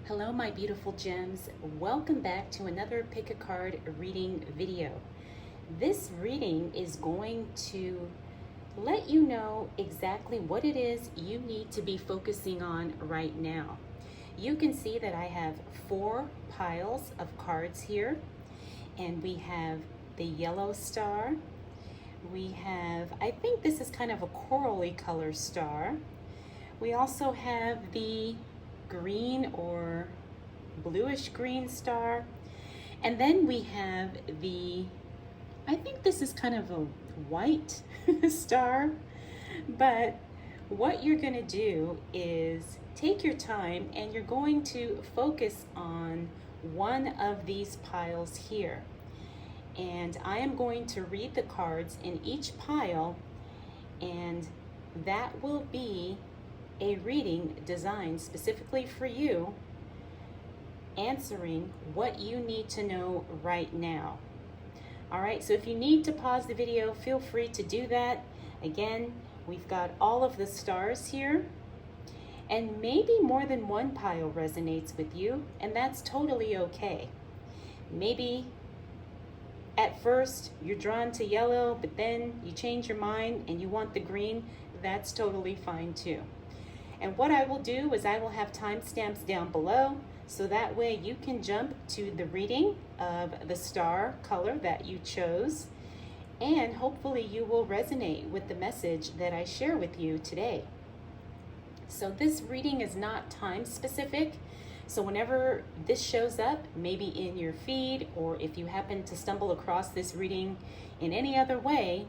Hello, my beautiful gems. Welcome back to another pick a card reading video. This reading is going to let you know exactly what it is you need to be focusing on right now. You can see that I have 4 piles of cards here, and we have the yellow star. We have, I think this is kind of a corally color star. We also have the green or bluish green star, and then we have the, I think this is kind of a white star. But what you're going to do is take your time and you're going to focus on one of these piles here, and I am going to read the cards in each pile, and that will be a reading designed specifically for you, answering what you need to know right now. All right, so if you need to pause the video, feel free to do that. Again, we've got all of the stars here, and maybe more than one pile resonates with you, and that's totally okay. Maybe at first you're drawn to yellow, but then you change your mind and you want the green. That's totally fine too. And what I will do is I will have timestamps down below, so that way you can jump to the reading of the star color that you chose, and hopefully you will resonate with the message that I share with you today. So this reading is not time specific, so whenever this shows up, maybe in your feed, or if you happen to stumble across this reading in any other way,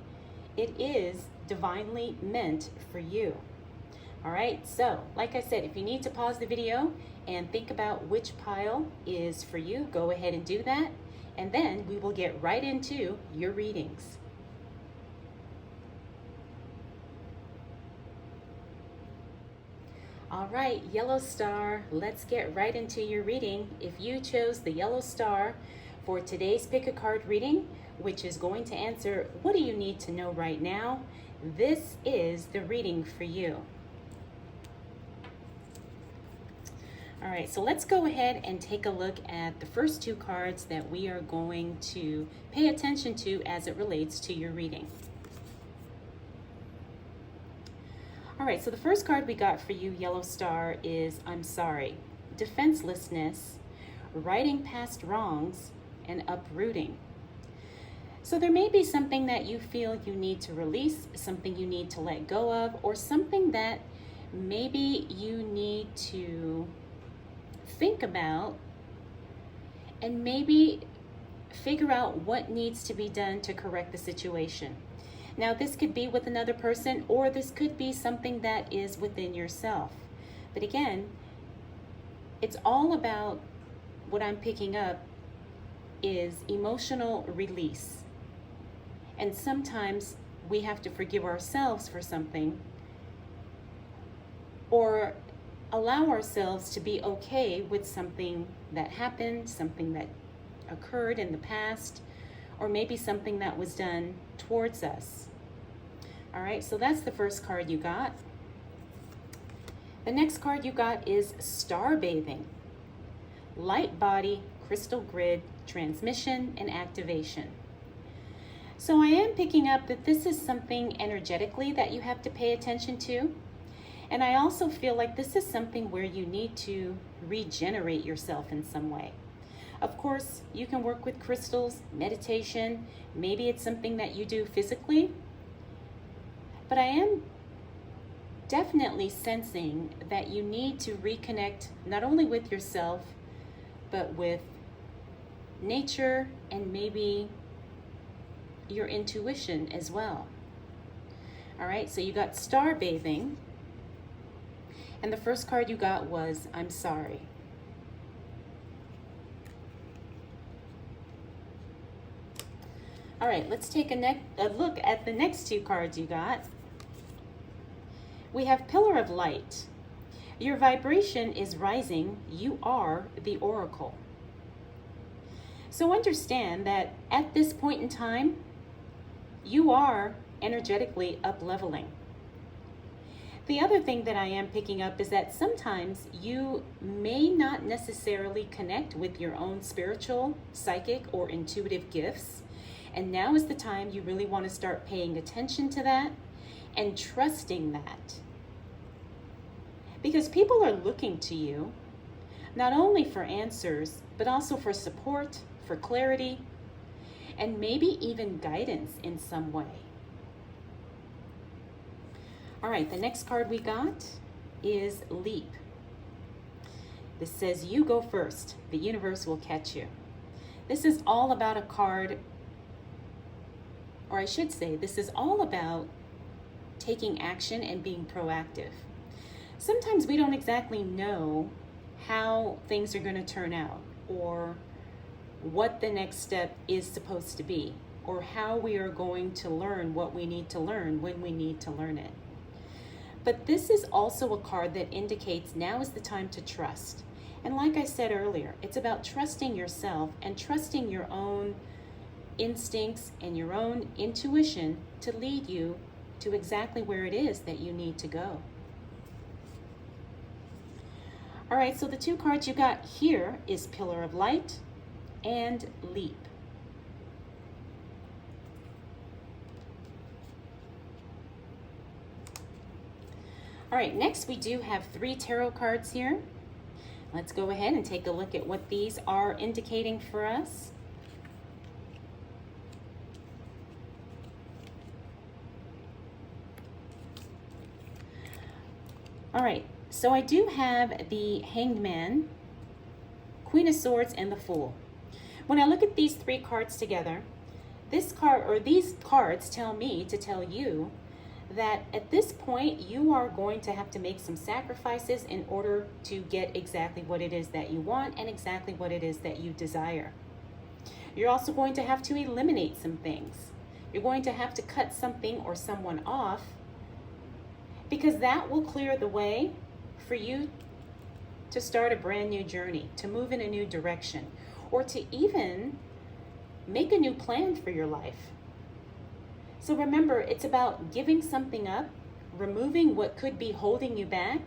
it is divinely meant for you. All right, so like I said, if you need to pause the video and think about which pile is for you, go ahead and do that, and then we will get right into your readings. All right, yellow star, let's get right into your reading. If you chose the yellow star for today's pick a card reading, which is going to answer what do you need to know right now, this is the reading for you. All right, so let's go ahead and take a look at the first 2 cards that we are going to pay attention to as it relates to your reading. All right, so the first card we got for you, yellow star, is I'm sorry, defenselessness, riding past wrongs, and uprooting. So there may be something that you feel you need to release, something you need to let go of, or something that maybe you need to think about and maybe figure out what needs to be done to correct the situation. Now, this could be with another person, or this could be something that is within yourself. But again, it's all about, what I'm picking up is emotional release. And sometimes we have to forgive ourselves for something, or allow ourselves to be okay with something that happened, something that occurred in the past, or maybe something that was done towards us. All right, so that's the first card you got. The next card you got is Star Bathing. Light body, crystal grid, transmission, and activation. So I am picking up that this is something energetically that you have to pay attention to. And I also feel like this is something where you need to regenerate yourself in some way. Of course, you can work with crystals, meditation, maybe it's something that you do physically. But I am definitely sensing that you need to reconnect not only with yourself, but with nature and maybe your intuition as well. All right, so you got Star Bathing. And the first card you got was I'm sorry. All right, let's take a look at the next 2 cards you got. We have Pillar of Light. Your vibration is rising. You are the oracle. So understand that at this point in time, you are energetically up-leveling. The other thing that I am picking up is that sometimes you may not necessarily connect with your own spiritual, psychic, or intuitive gifts. And now is the time you really want to start paying attention to that and trusting that. Because people are looking to you, not only for answers, but also for support, for clarity, and maybe even guidance in some way. All right, the next card we got is Leap. This says, you go first. The universe will catch you. This is all about a card, or I should say, this is all about taking action and being proactive. Sometimes we don't exactly know how things are going to turn out, or what the next step is supposed to be, or how we are going to learn what we need to learn when we need to learn it. But this is also a card that indicates now is the time to trust. And like I said earlier, it's about trusting yourself and trusting your own instincts and your own intuition to lead you to exactly where it is that you need to go. All right, so the two cards you got here is Pillar of Light and Leap. All right, next we do have 3 tarot cards here. Let's go ahead and take a look at what these are indicating for us. All right, so I do have the Hanged Man, Queen of Swords, and the Fool. When I look at these 3 cards together, this card, or these cards, tell me to tell you that at this point you are going to have to make some sacrifices in order to get exactly what it is that you want and exactly what it is that you desire. You're also going to have to eliminate some things. You're going to have to cut something or someone off, because that will clear the way for you to start a brand new journey, to move in a new direction, or to even make a new plan for your life. So remember, it's about giving something up, removing what could be holding you back,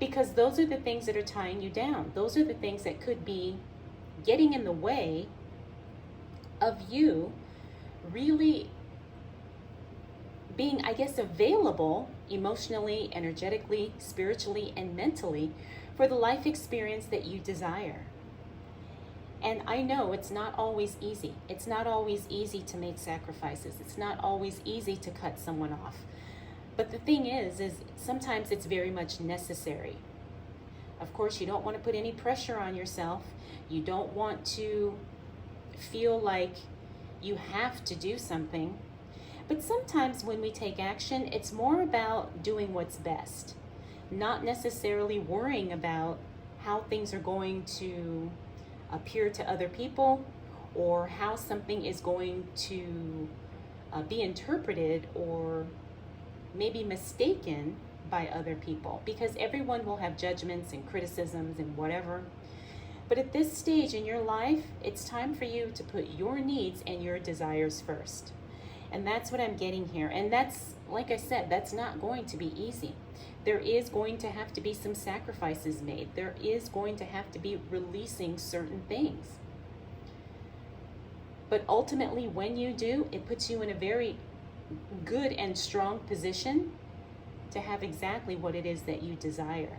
because those are the things that are tying you down. Those are the things that could be getting in the way of you really being, I guess, available emotionally, energetically, spiritually, and mentally for the life experience that you desire. And I know it's not always easy. It's not always easy to make sacrifices. It's not always easy to cut someone off. But the thing is sometimes it's very much necessary. Of course, you don't want to put any pressure on yourself. You don't want to feel like you have to do something. But sometimes when we take action, it's more about doing what's best, not necessarily worrying about how things are going to appear to other people, or how something is going to be interpreted or maybe mistaken by other people, because everyone will have judgments and criticisms and whatever. But at this stage in your life, it's time for you to put your needs and your desires first. And that's what I'm getting here. And that's, like I said, that's not going to be easy. There is going to have to be some sacrifices made. There is going to have to be releasing certain things. But ultimately, when you do, it puts you in a very good and strong position to have exactly what it is that you desire.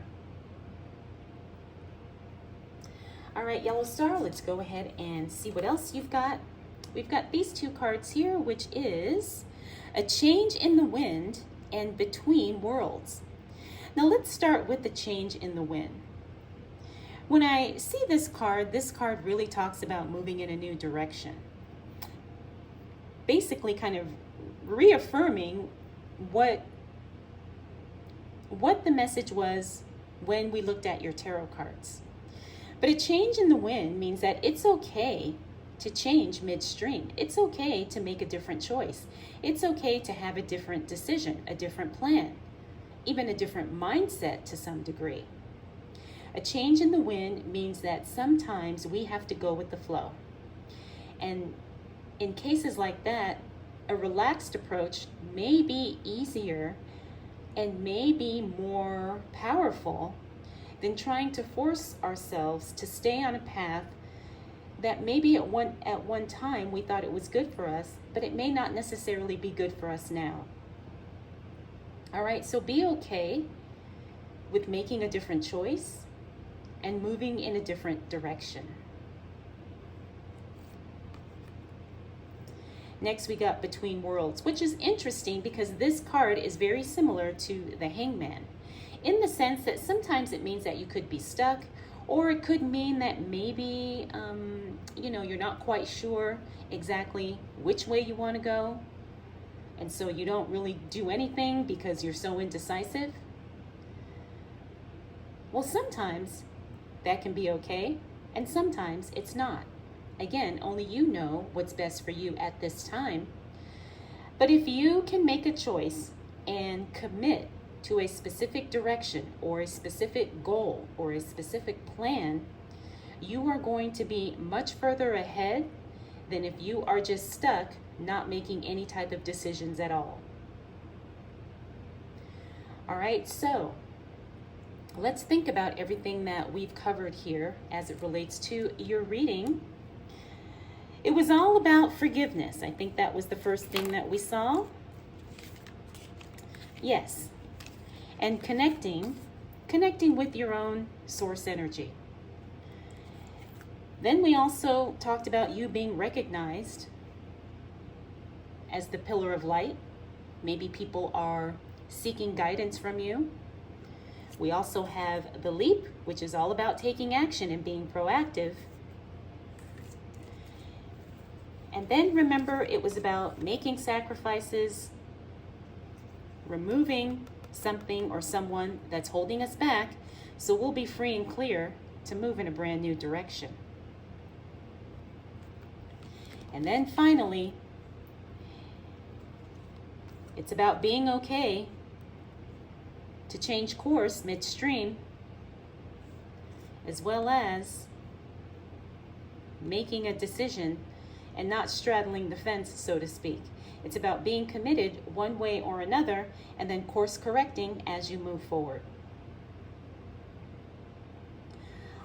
All right, Yellow Star, let's go ahead and see what else you've got. We've got these 2 cards here, which is A Change in the Wind and Between Worlds. Now let's start with the change in the wind. When I see this card really talks about moving in a new direction. Basically kind of reaffirming what the message was when we looked at your tarot cards. But a change in the wind means that it's okay to change midstream. It's okay to make a different choice. It's okay to have a different decision, a different plan, even a different mindset to some degree. A change in the wind means that sometimes we have to go with the flow. And in cases like that, a relaxed approach may be easier and may be more powerful than trying to force ourselves to stay on a path that maybe at one time we thought it was good for us, but it may not necessarily be good for us now. All right, so be okay with making a different choice and moving in a different direction. Next, we got Between Worlds, which is interesting because this card is very similar to the Hangman, in the sense that sometimes it means that you could be stuck, or it could mean that maybe, you're not quite sure exactly which way you want to go, and so you don't really do anything because you're so indecisive. Well, sometimes that can be okay, and sometimes it's not. Again, only you know what's best for you at this time. But if you can make a choice and commit to a specific direction or a specific goal or a specific plan, you are going to be much further ahead than if you are just stuck not making any type of decisions at all. All right, so let's think about everything that we've covered here as it relates to your reading. It was all about forgiveness. I think that was the first thing that we saw. Yes. And connecting with your own source energy. Then we also talked about you being recognized as the pillar of light. Maybe people are seeking guidance from you. We also have the leap, which is all about taking action and being proactive. And then remember, it was about making sacrifices, removing something or someone that's holding us back, so we'll be free and clear to move in a brand new direction. And then finally, it's about being okay to change course midstream, as well as making a decision and not straddling the fence, so to speak. It's about being committed one way or another and then course correcting as you move forward.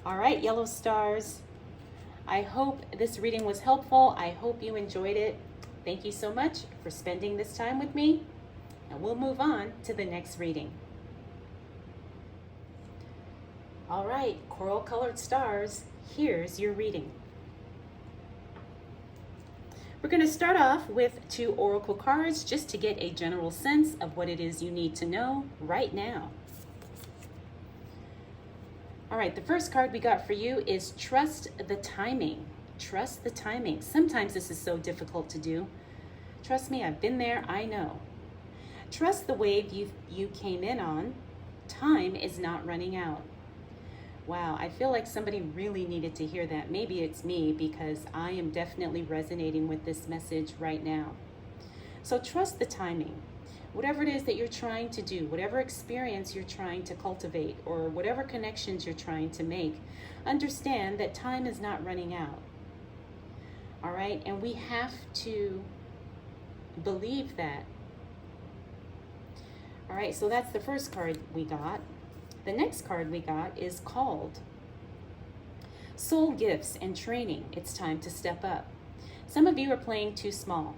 All right, yellow stars. I hope this reading was helpful. I hope you enjoyed it. Thank you so much for spending this time with me, and we'll move on to the next reading. All right, coral colored stars, here's your reading. We're going to start off with 2 oracle cards just to get a general sense of what it is you need to know right now. All right, the first card we got for you is Trust the Timing. Trust the timing. Sometimes this is so difficult to do. Trust me, I've been there, I know. Trust the wave you came in on. Time is not running out. Wow, I feel like somebody really needed to hear that. Maybe it's me, because I am definitely resonating with this message right now. So trust the timing. Whatever it is that you're trying to do, whatever experience you're trying to cultivate, or whatever connections you're trying to make, understand that time is not running out. All right, and we have to believe that. All right, so that's the first card we got. The next card we got is called Soul Gifts and Training. It's time to step up. Some of you are playing too small.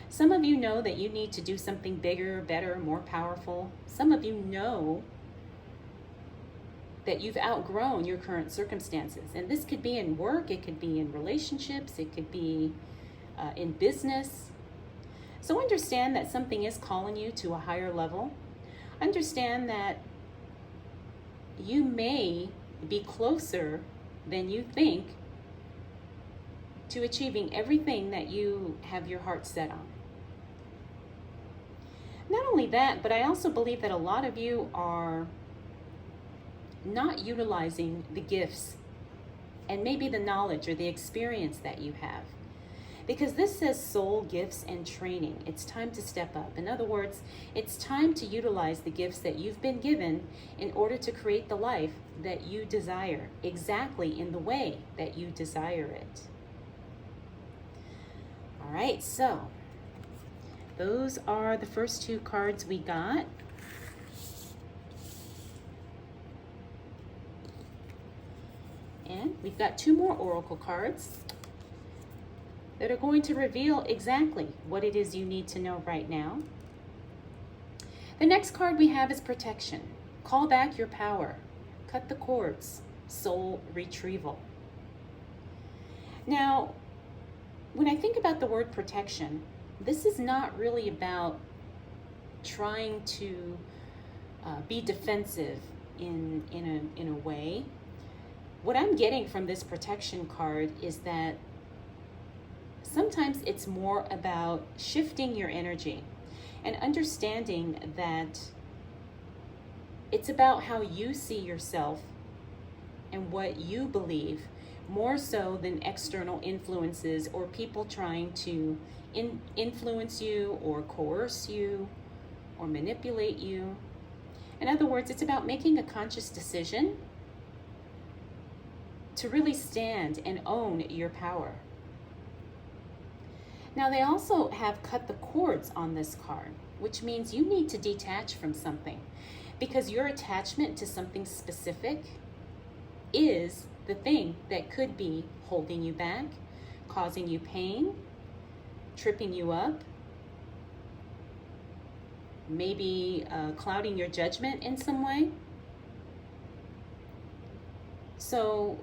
Some of you know that you need to do something bigger, better, more powerful. Some of you know that you've outgrown your current circumstances. And this could be in work, it could be in relationships, it could be in business. So understand that something is calling you to a higher level. Understand that you may be closer than you think to achieving everything that you have your heart set on. Not only that, but I also believe that a lot of you are not utilizing the gifts and maybe the knowledge or the experience that you have. Because this says soul gifts and training. It's time to step up. In other words, it's time to utilize the gifts that you've been given in order to create the life that you desire, exactly in the way that you desire it. All right, so those are the first 2 cards we got. we've got 2 more oracle cards that are going to reveal exactly what it is you need to know right now. The next card we have is protection. Call back your power. Cut the cords. Soul retrieval. Now, when I think about the word protection, this is not really about trying to be defensive in a way. What I'm getting from this protection card is that sometimes it's more about shifting your energy and understanding that it's about how you see yourself and what you believe, more so than external influences or people trying to influence you or coerce you or manipulate you. In other words, it's about making a conscious decision to really stand and own your power. Now, they also have cut the cords on this card, which means you need to detach from something, because your attachment to something specific is the thing that could be holding you back, causing you pain, tripping you up, maybe clouding your judgment in some way. So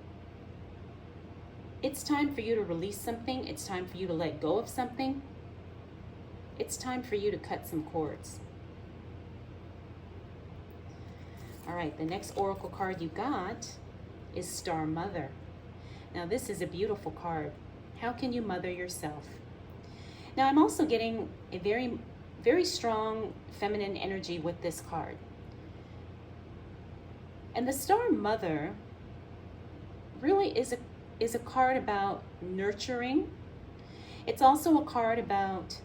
it's time for you to release something. It's time for you to let go of something. It's time for you to cut some cords. All right, the next oracle card you got is Star Mother. Now, this is a beautiful card. How can you mother yourself? Now, I'm also getting a very, very strong feminine energy with this card. And the Star Mother really is a card about nurturing. It's also a card about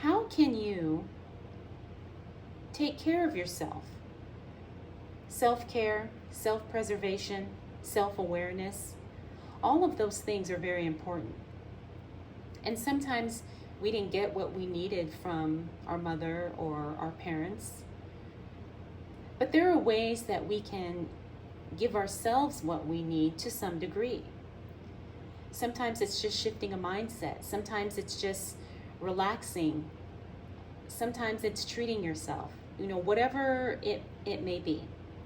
how can you take care of yourself. Self-care, self-preservation, self-awareness, all of those things are very important. And sometimes we didn't get what we needed from our mother or our parents. But there are ways that we can give ourselves what we need to some degree. Sometimes it's just shifting a mindset. Sometimes it's just relaxing. Sometimes it's treating yourself. Whatever it may be,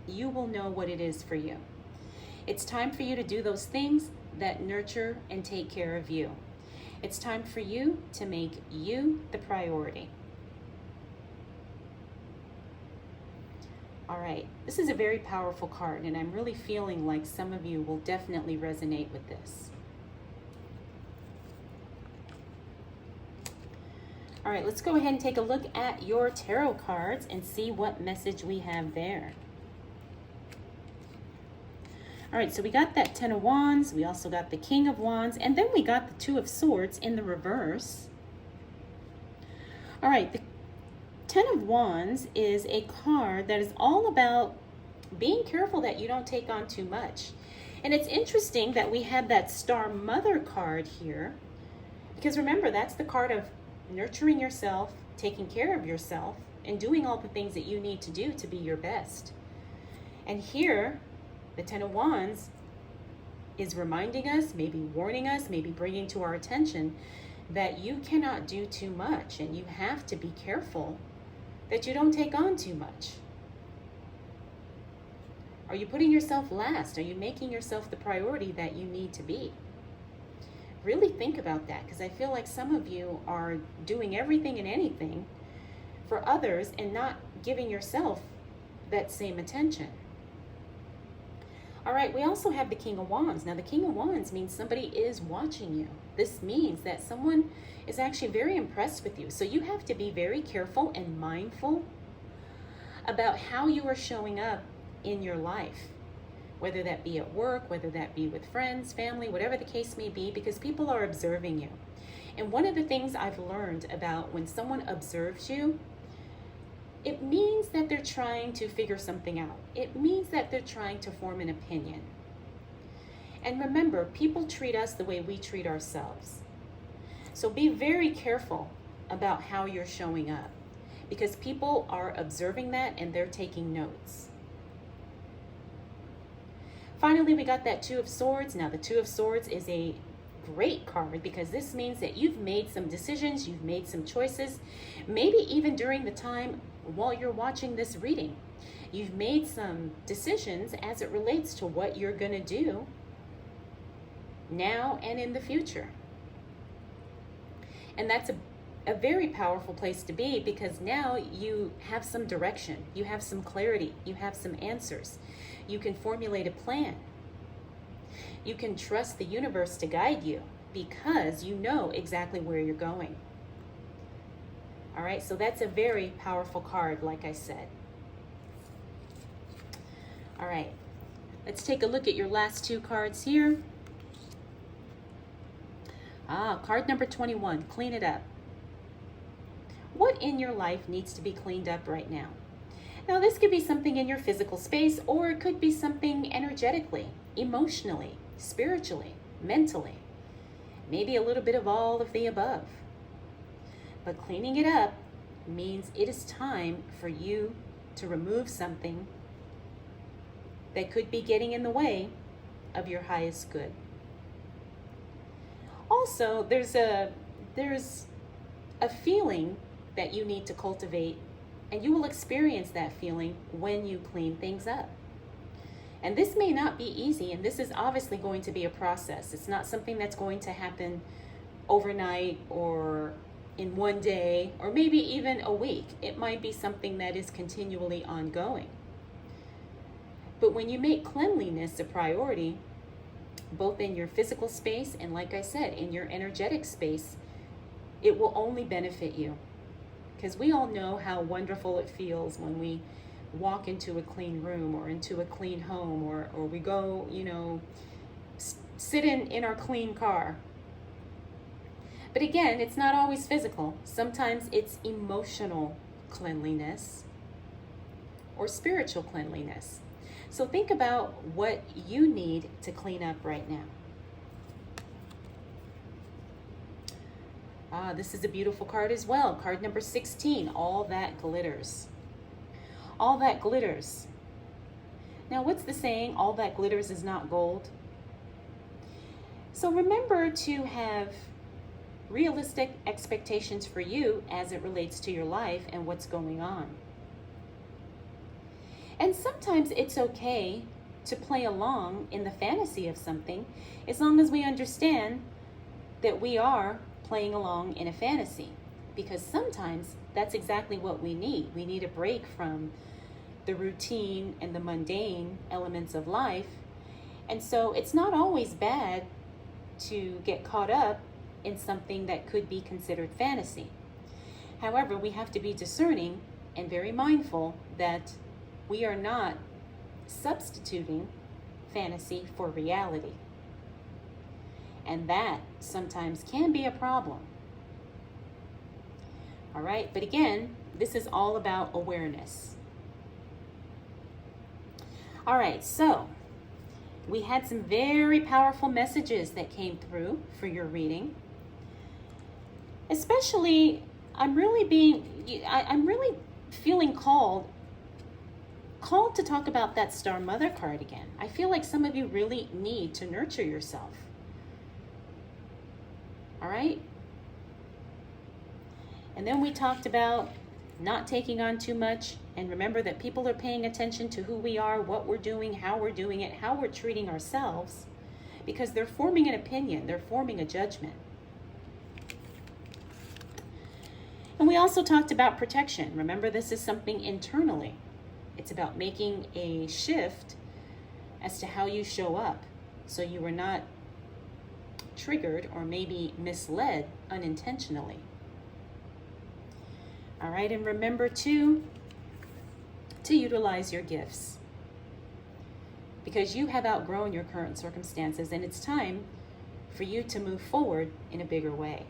you will know what it is for you. It's time for you to do those things that nurture and take care of you. It's time for you to make you the priority. All right, this is a very powerful card, and I'm really feeling like some of you will definitely resonate with this. All right, let's go ahead and take a look at your tarot cards and see what message we have there. All right, so we got that 10 of Wands, we also got the King of Wands, and then we got the 2 of Swords in the reverse. All right, the 10 of Wands is a card that is all about being careful that you don't take on too much. And it's interesting that we have that Star Mother card here, because remember, that's the card of nurturing yourself, taking care of yourself, and doing all the things that you need to do to be your best. And here, the 10 of Wands is reminding us, maybe warning us, maybe bringing to our attention that you cannot do too much, and you have to be careful that you don't take on too much. Are you putting yourself last? Are you making yourself the priority that you need to be? Really think about that, because I feel like some of you are doing everything and anything for others and not giving yourself that same attention. All right, we also have the King of Wands. Now, the King of Wands means somebody is watching you. This means that someone is actually very impressed with you. So you have to be very careful and mindful about how you are showing up in your life, whether that be at work, whether that be with friends, family, whatever the case may be, because people are observing you. And one of the things I've learned about when someone observes you, it means that they're trying to figure something out. It means that they're trying to form an opinion. And remember, people treat us the way we treat ourselves. So be very careful about how you're showing up, because people are observing that and they're taking notes. Finally, we got that Two of Swords. Now, the Two of Swords is a great card because this means that you've made some decisions, you've made some choices, maybe even during the time while you're watching this reading. You've made some decisions as it relates to what you're going to do now and in the future. And that's a very powerful place to be because now you have some direction, you have some clarity, you have some answers. You can formulate a plan. You can trust the universe to guide you because you know exactly where you're going. All right, so that's a very powerful card, like I said. All right, let's take a look at your last two cards here. Card number 21, clean it up. What in your life needs to be cleaned up right now? Now, this could be something in your physical space, or it could be something energetically, emotionally, spiritually, mentally. Maybe a little bit of all of the above. But cleaning it up means it is time for you to remove something that could be getting in the way of your highest good. Also, there's a feeling that you need to cultivate, and you will experience that feeling when you clean things up. And this may not be easy, and this is obviously going to be a process. It's not something that's going to happen overnight or in one day or maybe even a week. It might be something that is continually ongoing. But when you make cleanliness a priority, both in your physical space and, like I said, in your energetic space, it will only benefit you. Because we all know how wonderful it feels when we walk into a clean room or into a clean home, or we go, sit in our clean car. But again, it's not always physical. Sometimes it's emotional cleanliness or spiritual cleanliness. So think about what you need to clean up right now. This is a beautiful card as well. Card number 16, all that glitters. All that glitters. Now, what's the saying? All that glitters is not gold. So remember to have realistic expectations for you as it relates to your life and what's going on. And sometimes it's okay to play along in the fantasy of something as long as we understand that we are playing along in a fantasy, because sometimes that's exactly what we need. We need a break from the routine and the mundane elements of life. And so it's not always bad to get caught up in something that could be considered fantasy. However, we have to be discerning and very mindful that we are not substituting fantasy for reality. And that sometimes can be a problem. All right, but again, this is all about awareness. All right, so we had some very powerful messages that came through for your reading. Especially, I'm really feeling called to talk about that Star Mother card again. I feel like some of you really need to nurture yourself. All right? And then we talked about not taking on too much, and remember that people are paying attention to who we are, what we're doing, how we're doing it, how we're treating ourselves, because they're forming an opinion, they're forming a judgment. And we also talked about protection. Remember, this is something internally. It's about making a shift as to how you show up, so you are not triggered or maybe misled unintentionally. All right, and remember to utilize your gifts, because you have outgrown your current circumstances and it's time for you to move forward in a bigger way.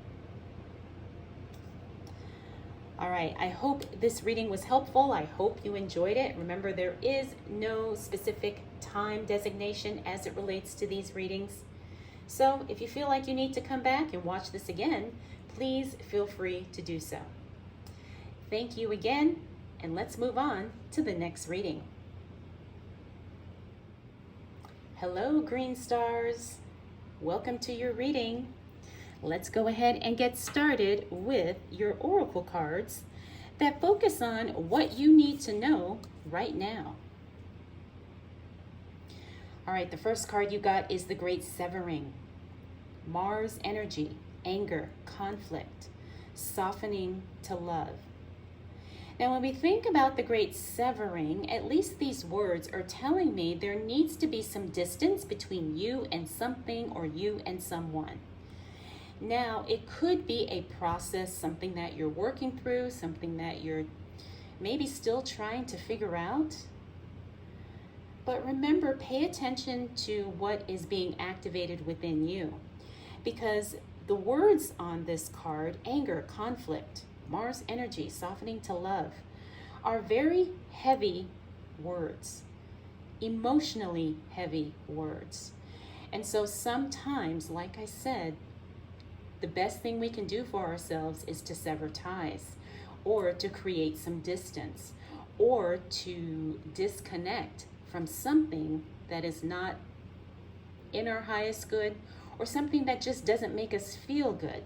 All right, I hope this reading was helpful. I hope you enjoyed it. Remember, there is no specific time designation as it relates to these readings. So if you feel like you need to come back and watch this again, please feel free to do so. Thank you again, and let's move on to the next reading. Hello, green stars. Welcome to your reading. Let's go ahead and get started with your oracle cards that focus on what you need to know right now. All right, the first card you got is the Great Severing. Mars energy, anger, conflict, softening to love. Now, when we think about the Great Severing, at least these words are telling me there needs to be some distance between you and something or you and someone. Now, it could be a process, something that you're working through, something that you're maybe still trying to figure out. But remember, pay attention to what is being activated within you, because the words on this card, anger, conflict, Mars energy, softening to love, are very heavy words, emotionally heavy words. And so sometimes, like I said, the best thing we can do for ourselves is to sever ties, or to create some distance, or to disconnect from something that is not in our highest good, or something that just doesn't make us feel good.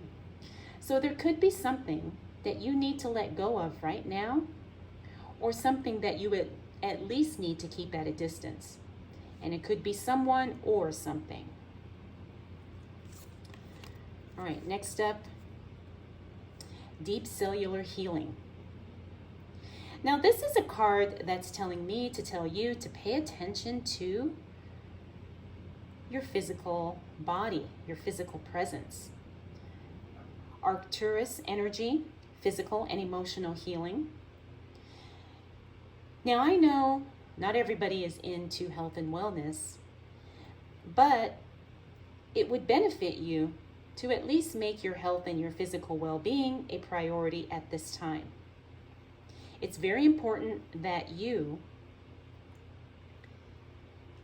So there could be something that you need to let go of right now, or something that you would at least need to keep at a distance. And it could be someone or something. All right, next up, deep cellular healing. Now, this is a card that's telling me to tell you to pay attention to your physical body, your physical presence. Arcturus energy, physical and emotional healing. Now, I know not everybody is into health and wellness, but it would benefit you to at least make your health and your physical well-being a priority at this time. It's very important that you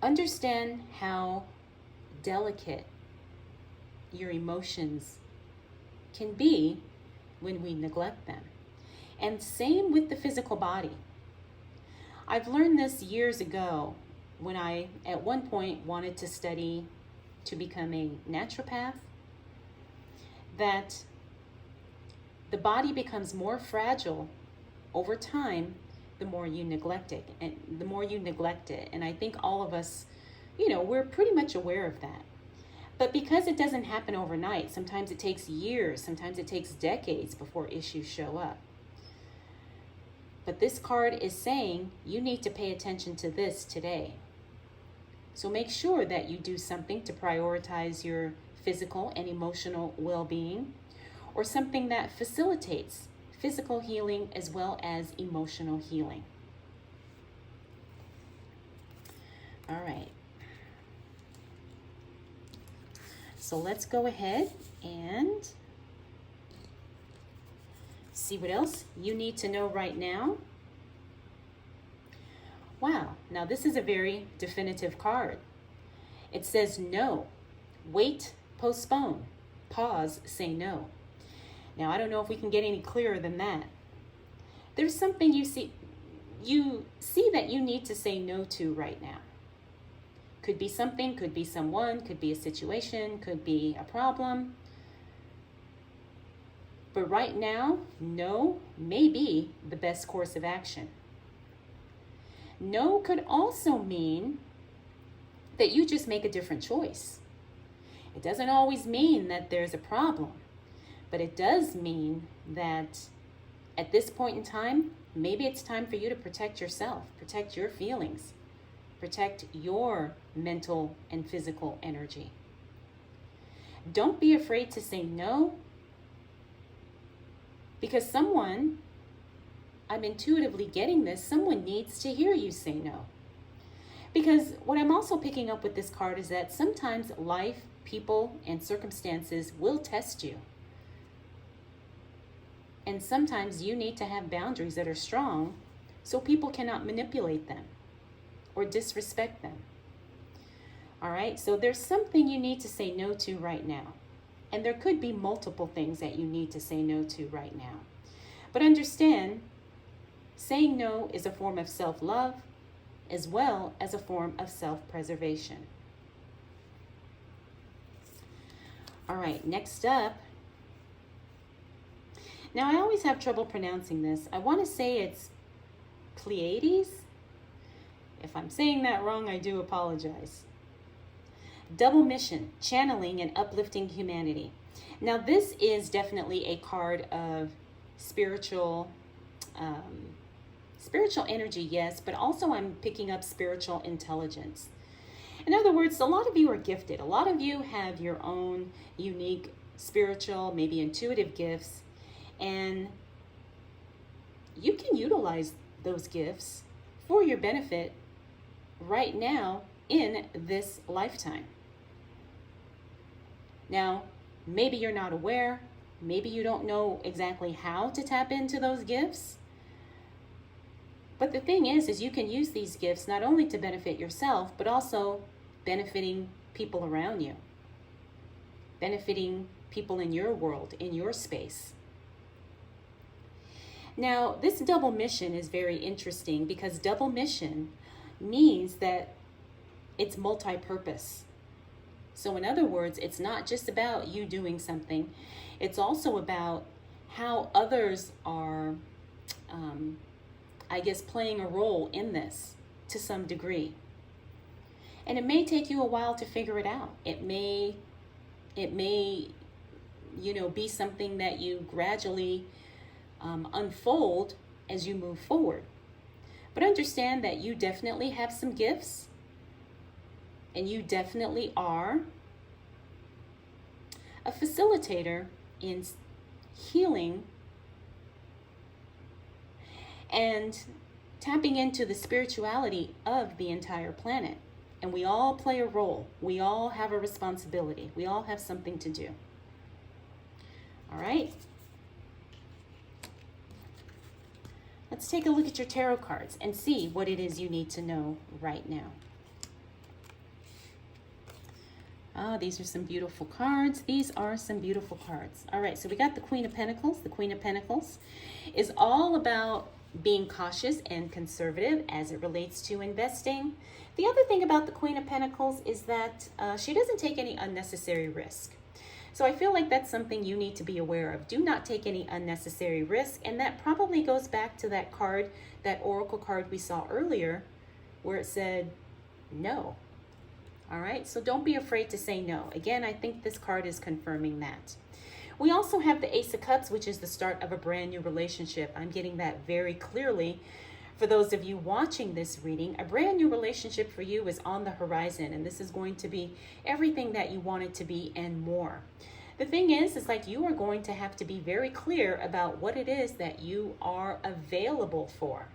understand how delicate your emotions can be when we neglect them. And same with the physical body. I've learned this years ago when I, at one point, wanted to study to become a naturopath, that the body becomes more fragile over time the more you neglect it. And I think all of us, we're pretty much aware of that. But because it doesn't happen overnight, sometimes it takes years, sometimes it takes decades before issues show up. But this card is saying you need to pay attention to this today. So make sure that you do something to prioritize your physical and emotional well-being, or something that facilitates physical healing as well as emotional healing. All right. So let's go ahead and see what else you need to know right now. Wow, now this is a very definitive card. It says no, wait, postpone, pause, say no. Now, I don't know if we can get any clearer than that. There's something you see that you need to say no to right now. Could be something, could be someone, could be a situation, could be a problem. But right now, no may be the best course of action. No could also mean that you just make a different choice. It doesn't always mean that there's a problem, but it does mean that at this point in time, maybe it's time for you to protect yourself, protect your feelings, protect your mental and physical energy. Don't be afraid to say no, because I'm intuitively getting this, someone needs to hear you say no. Because what I'm also picking up with this card is that sometimes life, people, and circumstances will test you. And sometimes you need to have boundaries that are strong so people cannot manipulate them or disrespect them. All right, so there's something you need to say no to right now. And there could be multiple things that you need to say no to right now. But understand, saying no is a form of self-love as well as a form of self-preservation. All right, next up. Now, I always have trouble pronouncing this. I want to say it's Pleiades. If I'm saying that wrong, I do apologize. Double mission, channeling and uplifting humanity. Now, this is definitely a card of spiritual energy, yes, but also I'm picking up spiritual intelligence. In other words, a lot of you are gifted. A lot of you have your own unique spiritual, maybe intuitive gifts, and you can utilize those gifts for your benefit right now in this lifetime. Now, maybe you're not aware, maybe you don't know exactly how to tap into those gifts. But the thing is you can use these gifts not only to benefit yourself, but also benefiting people around you, benefiting people in your world, in your space. Now, this double mission is very interesting because double mission means that it's multi-purpose. So in other words, it's not just about you doing something. It's also about how others are, playing a role in this to some degree. And it may take you a while to figure it out. It may, be something that you gradually unfold as you move forward. But understand that you definitely have some gifts, and you definitely are a facilitator in healing and tapping into the spirituality of the entire planet. And we all play a role. We all have a responsibility. We all have something to do. All right. Let's take a look at your tarot cards and see what it is you need to know right now. These are some beautiful cards. These are some beautiful cards. All right, so we got the Queen of Pentacles. The Queen of Pentacles is all about being cautious and conservative as it relates to investing. The other thing about the Queen of Pentacles is that she doesn't take any unnecessary risk. So I feel like that's something you need to be aware of. Do not take any unnecessary risk. And that probably goes back to that card, that oracle card we saw earlier, where it said no. All right, so don't be afraid to say no. Again, I think this card is confirming that. We also have the Ace of Cups, which is the start of a brand new relationship. I'm getting that very clearly. For those of you watching this reading, a brand new relationship for you is on the horizon, and this is going to be everything that you want it to be and more. The thing is like you are going to have to be very clear about what it is that you are available for.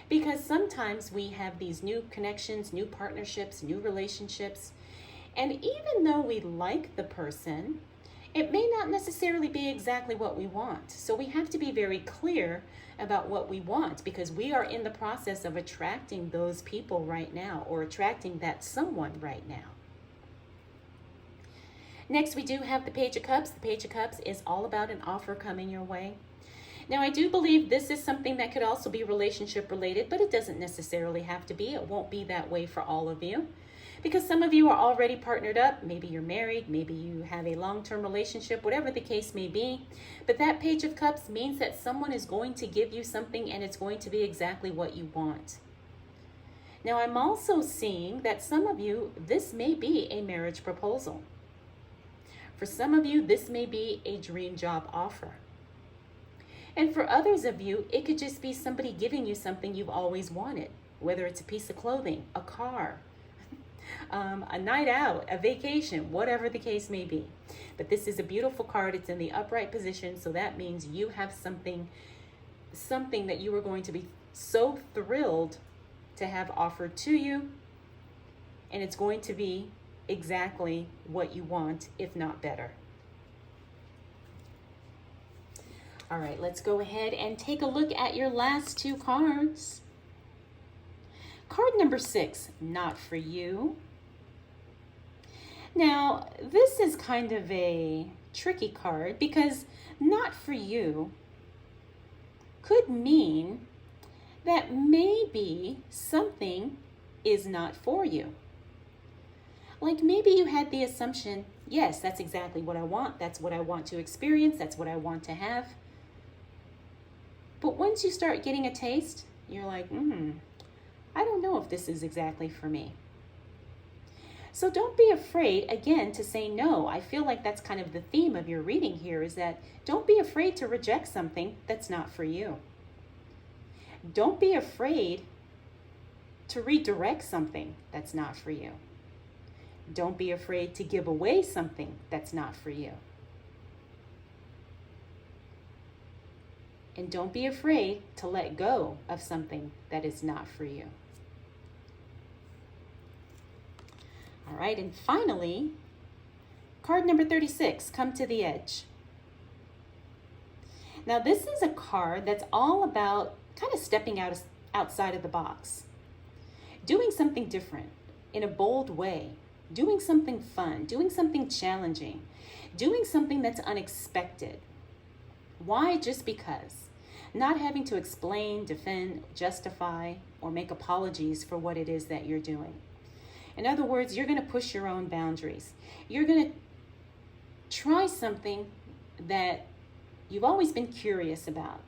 Because sometimes we have these new connections, new partnerships, new relationships, and even though we like the person, it may not necessarily be exactly what we want. So we have to be very clear about what we want, because we are in the process of attracting those people right now, or attracting that someone right now. Next, we do have the Page of Cups. The Page of Cups is all about an offer coming your way. Now, I do believe this is something that could also be relationship related, but it doesn't necessarily have to be. It won't be that way for all of you, because some of you are already partnered up. Maybe you're married, maybe you have a long-term relationship, whatever the case may be. But that Page of Cups means that someone is going to give you something, and it's going to be exactly what you want. Now, I'm also seeing that some of you, this may be a marriage proposal. For some of you, this may be a dream job offer. And for others of you, it could just be somebody giving you something you've always wanted, whether it's a piece of clothing, a car, a night out, a vacation, whatever the case may be. But this is a beautiful card. It's in the upright position, so that means you have something that you are going to be so thrilled to have offered to you, and it's going to be exactly what you want, if not better. All right, let's go ahead and take a look at your last two cards. Card number 6, not for you. Now, this is kind of a tricky card, because not for you could mean that maybe something is not for you. Like maybe you had the assumption, yes, that's exactly what I want. That's what I want to experience. That's what I want to have. But once you start getting a taste, you're like, I don't know if this is exactly for me. So don't be afraid, again, to say no. I feel like that's kind of the theme of your reading here, is that don't be afraid to reject something that's not for you. Don't be afraid to redirect something that's not for you. Don't be afraid to give away something that's not for you. And don't be afraid to let go of something that is not for you. All right, and finally, card number 36, Come to the Edge. Now, this is a card that's all about kind of stepping outside of the box, doing something different in a bold way, doing something fun, doing something challenging, doing something that's unexpected. Why? Just because. Not having to explain, defend, justify, or make apologies for what it is that you're doing. In other words, you're going to push your own boundaries. You're going to try something that you've always been curious about.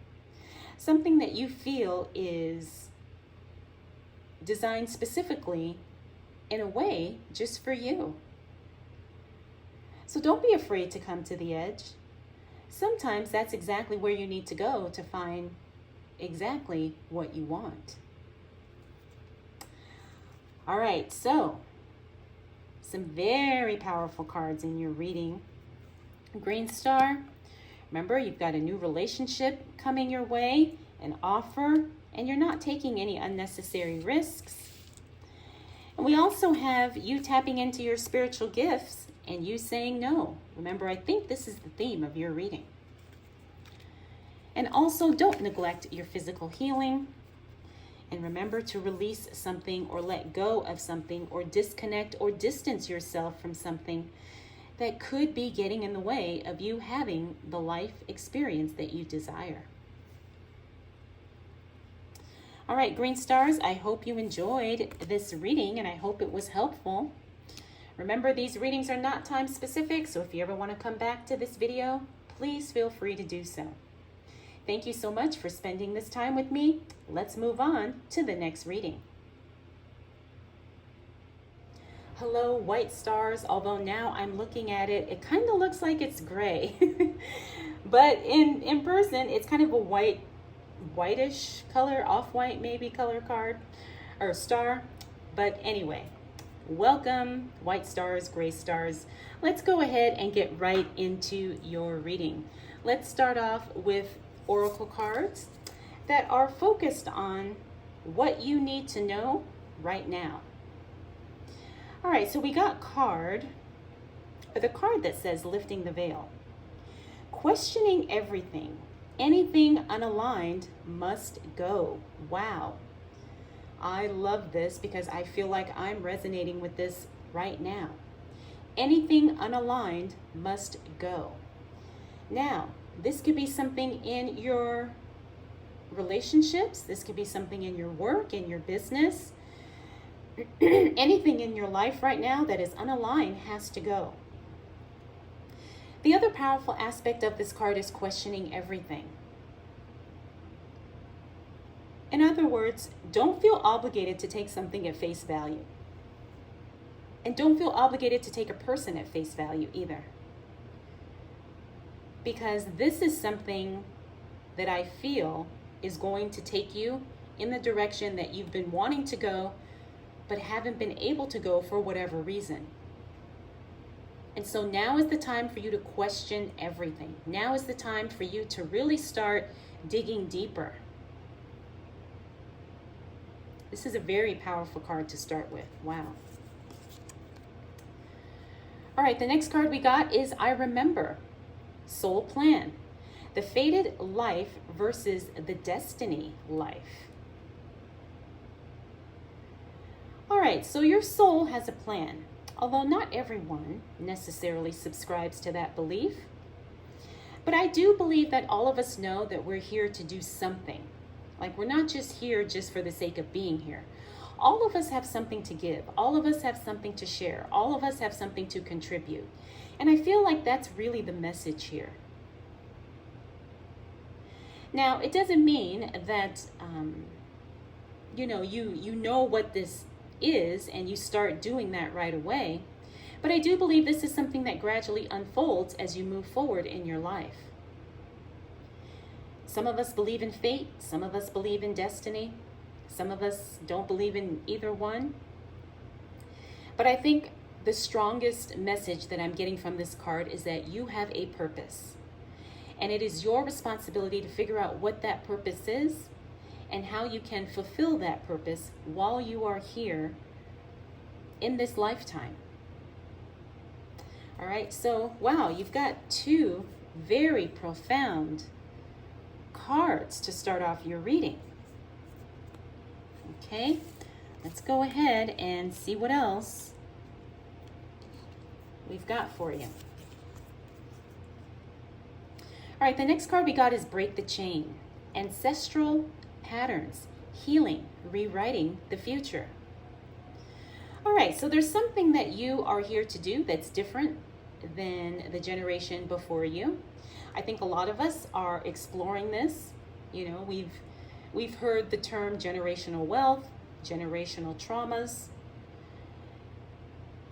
Something that you feel is designed specifically in a way just for you. So don't be afraid to come to the edge. Sometimes that's exactly where you need to go to find exactly what you want. All right, so some very powerful cards in your reading. Green Star, remember you've got a new relationship coming your way, an offer, and you're not taking any unnecessary risks. And we also have you tapping into your spiritual gifts and you saying no. Remember, I think this is the theme of your reading. And also, don't neglect your physical healing. And remember to release something or let go of something or disconnect or distance yourself from something that could be getting in the way of you having the life experience that you desire. All right, Green Stars, I hope you enjoyed this reading and I hope it was helpful. Remember, these readings are not time specific, so if you ever want to come back to this video, please feel free to do so. Thank you so much for spending this time with me. Let's move on to the next reading. Hello, white stars. Although now I'm looking at it, it kind of looks like it's gray. But in person, it's kind of a whitish color, off-white maybe color card or star. But anyway, welcome, white stars, gray stars. Let's go ahead and get right into your reading. Let's start off with oracle cards that are focused on what you need to know right now. All right, so we got the card that says lifting the veil. Questioning everything. Anything unaligned must go. Wow. I love this because I feel like I'm resonating with this right now. Anything unaligned must go. Now, this could be something in your relationships. This could be something in your work, in your business. Anything in your life right now that is unaligned has to go. The other powerful aspect of this card is questioning everything. In other words, don't feel obligated to take something at face value. And don't feel obligated to take a person at face value either. Because this is something that I feel is going to take you in the direction that you've been wanting to go, but haven't been able to go for whatever reason. And so now is the time for you to question everything. Now is the time for you to really start digging deeper. This is a very powerful card to start with. Wow. All right, the next card we got is I Remember. Soul Plan. The fated life versus the destiny life. All right, so your soul has a plan, although not everyone necessarily subscribes to that belief. But I do believe that all of us know that we're here to do something. Like we're not just here just for the sake of being here. All of us have something to give. All of us have something to share. All of us have something to contribute. And I feel like that's really the message here. Now, it doesn't mean that, you know what this is and you start doing that right away. But I do believe this is something that gradually unfolds as you move forward in your life. Some of us believe in fate. Some of us believe in destiny. Some of us don't believe in either one. But I think the strongest message that I'm getting from this card is that you have a purpose. And it is your responsibility to figure out what that purpose is and how you can fulfill that purpose while you are here in this lifetime. All right, so wow, you've got two very profound cards to start off your reading. Okay, let's go ahead and see what else we've got for you. All right, the next card we got is Break the Chain. Ancestral patterns, healing, rewriting the future. All right, so there's something that you are here to do that's different than the generation before you. I think a lot of us are exploring this. You know, we've heard the term generational wealth, generational traumas.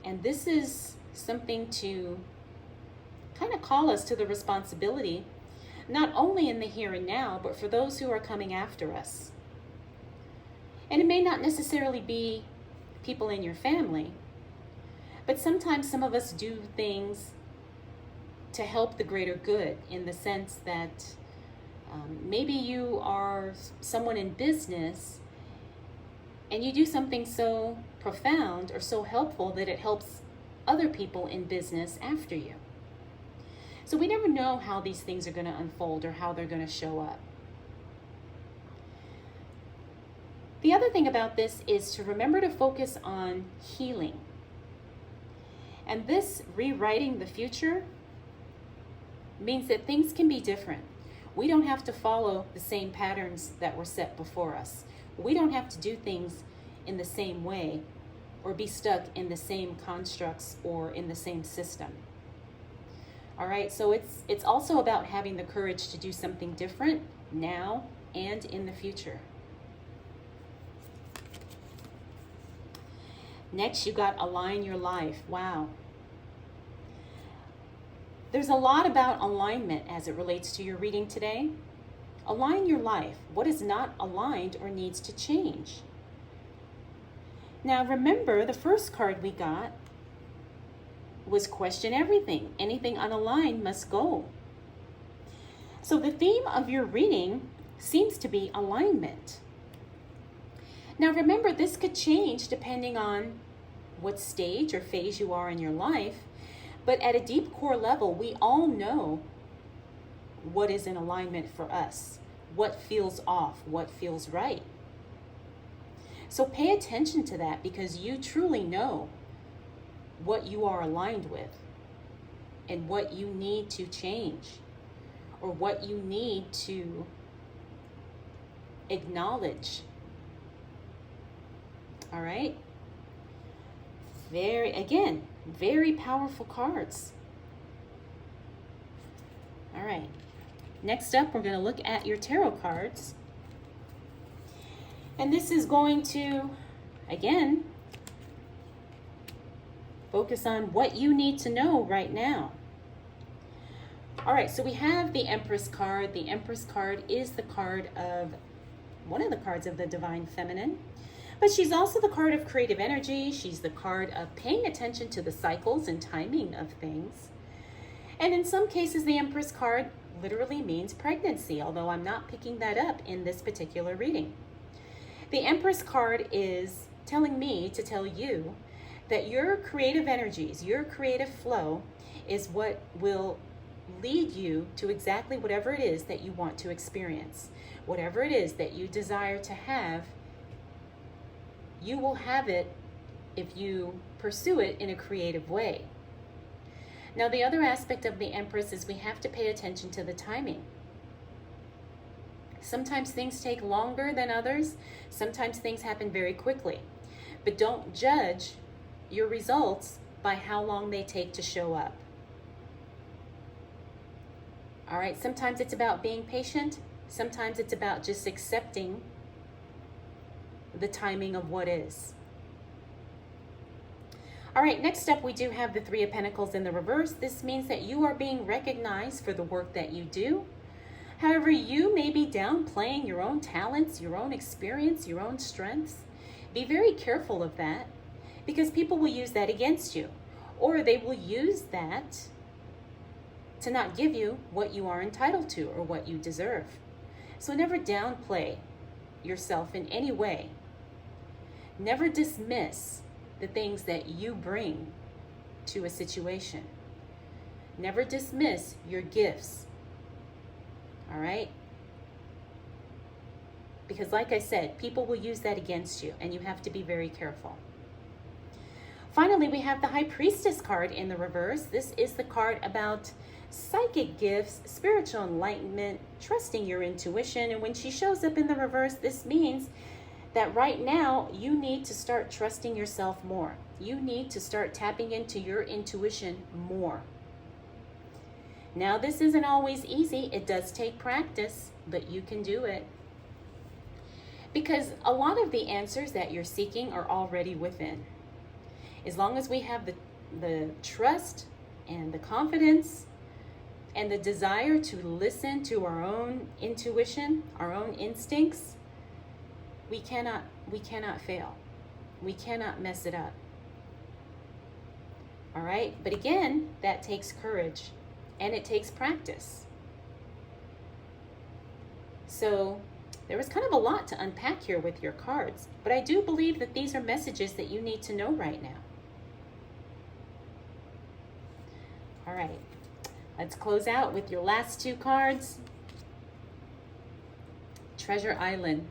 And this is something to kind of call us to the responsibility, not only in the here and now, but for those who are coming after us. And it may not necessarily be people in your family, but sometimes some of us do things to help the greater good, in the sense that maybe you are someone in business and you do something so profound or so helpful that it helps other people in business after you. So we never know how these things are going to unfold or how they're going to show up. The other thing about this is to remember to focus on healing. And this rewriting the future means that things can be different. We don't have to follow the same patterns that were set before us. We don't have to do things in the same way or be stuck in the same constructs or in the same system. All right, so it's also about having the courage to do something different now and in the future. Next, you got Align Your Life. Wow. There's a lot about alignment as it relates to your reading today. Align your life. What is not aligned or needs to change? Now remember, the first card we got was question everything. Anything unaligned must go. So the theme of your reading seems to be alignment. Now remember, this could change depending on what stage or phase you are in your life, but at a deep core level, we all know what is in alignment for us, what feels off, what feels right. So pay attention to that, because you truly know what you are aligned with and what you need to change or what you need to acknowledge. All right? Very powerful cards. All right. Next up, we're going to look at your tarot cards. And this is going to, again, focus on what you need to know right now. All right, so we have the Empress card. The Empress card is the card of, one of the cards of the Divine Feminine. But she's also the card of creative energy. She's the card of paying attention to the cycles and timing of things. And in some cases, the Empress card literally means pregnancy, although I'm not picking that up in this particular reading. The Empress card is telling me to tell you that your creative energies, your creative flow is what will lead you to exactly whatever it is that you want to experience. Whatever it is that you desire to have, you will have it if you pursue it in a creative way. Now, the other aspect of the Empress is we have to pay attention to the timing. Sometimes things take longer than others. Sometimes things happen very quickly. But don't judge your results by how long they take to show up. All right, sometimes it's about being patient. Sometimes it's about just accepting the timing of what is. All right, next up we do have the Three of Pentacles in the reverse. This means that you are being recognized for the work that you do. However, you may be downplaying your own talents, your own experience, your own strengths. Be very careful of that, because people will use that against you, or they will use that to not give you what you are entitled to or what you deserve. So never downplay yourself in any way. Never dismiss the things that you bring to a situation. Never dismiss your gifts. All right? Because like I said, people will use that against you, and you have to be very careful. Finally, we have the High Priestess card in the reverse. This is the card about psychic gifts, spiritual enlightenment, trusting your intuition. And when she shows up in the reverse, this means that right now you need to start trusting yourself more. You need to start tapping into your intuition more. Now, this isn't always easy. It does take practice, but you can do it. Because a lot of the answers that you're seeking are already within. As long as we have the trust and the confidence and the desire to listen to our own intuition, our own instincts, we cannot fail. We cannot mess it up. All right? But again, that takes courage and it takes practice. So there was kind of a lot to unpack here with your cards, but I do believe that these are messages that you need to know right now. All right, let's close out with your last two cards. Treasure Island.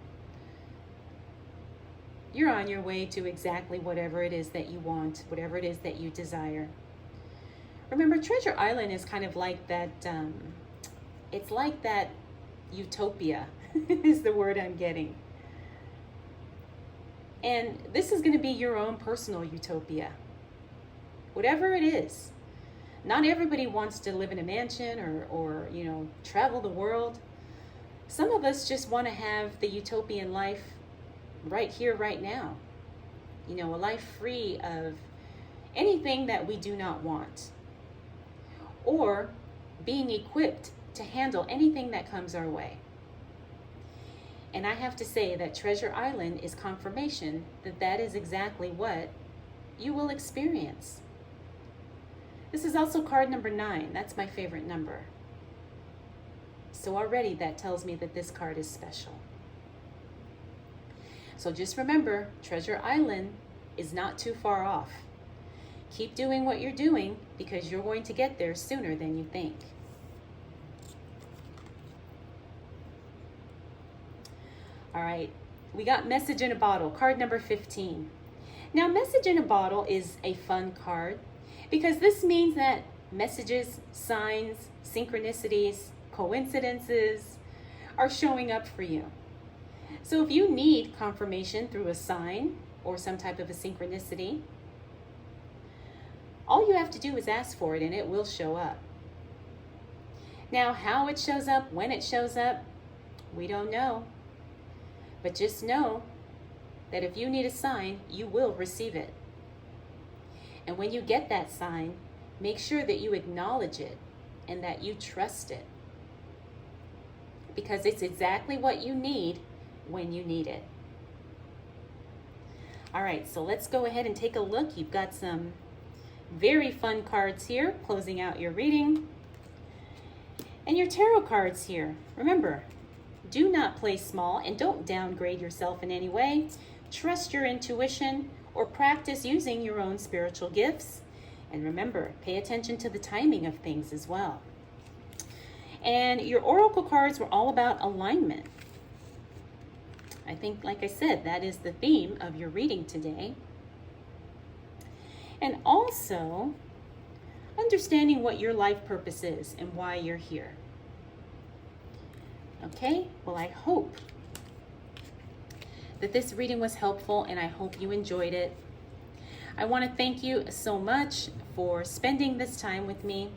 You're on your way to exactly whatever it is that you want, whatever it is that you desire. Remember, Treasure Island is kind of like that, it's like that utopia is the word I'm getting. And this is going to be your own personal utopia. Whatever it is. Not everybody wants to live in a mansion or travel the world. Some of us just want to have the utopian life right here, right now. A life free of anything that we do not want. Or being equipped to handle anything that comes our way. And I have to say that Treasure Island is confirmation that that is exactly what you will experience. This is also card number 9. That's my favorite number. So already that tells me that this card is special. So just remember, Treasure Island is not too far off. Keep doing what you're doing because you're going to get there sooner than you think. All right, we got Message in a Bottle, card number 15. Now, Message in a Bottle is a fun card because this means that messages, signs, synchronicities, coincidences are showing up for you. So if you need confirmation through a sign or some type of a synchronicity, all you have to do is ask for it and it will show up. Now, how it shows up, when it shows up, we don't know. But just know that if you need a sign, you will receive it. And when you get that sign, make sure that you acknowledge it and that you trust it. Because it's exactly what you need when you need it. All right, so let's go ahead and take a look. You've got some very fun cards here, closing out your reading. And your tarot cards here. Remember, do not play small and don't downgrade yourself in any way. Trust your intuition or practice using your own spiritual gifts. And remember, pay attention to the timing of things as well. And your oracle cards were all about alignment. I think, like I said, that is the theme of your reading today. And also, understanding what your life purpose is and why you're here. that this reading was helpful, and I hope you enjoyed it. I want to thank you so much for spending this time with me,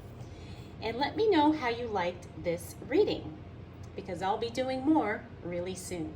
and let me know how you liked this reading, because I'll be doing more really soon.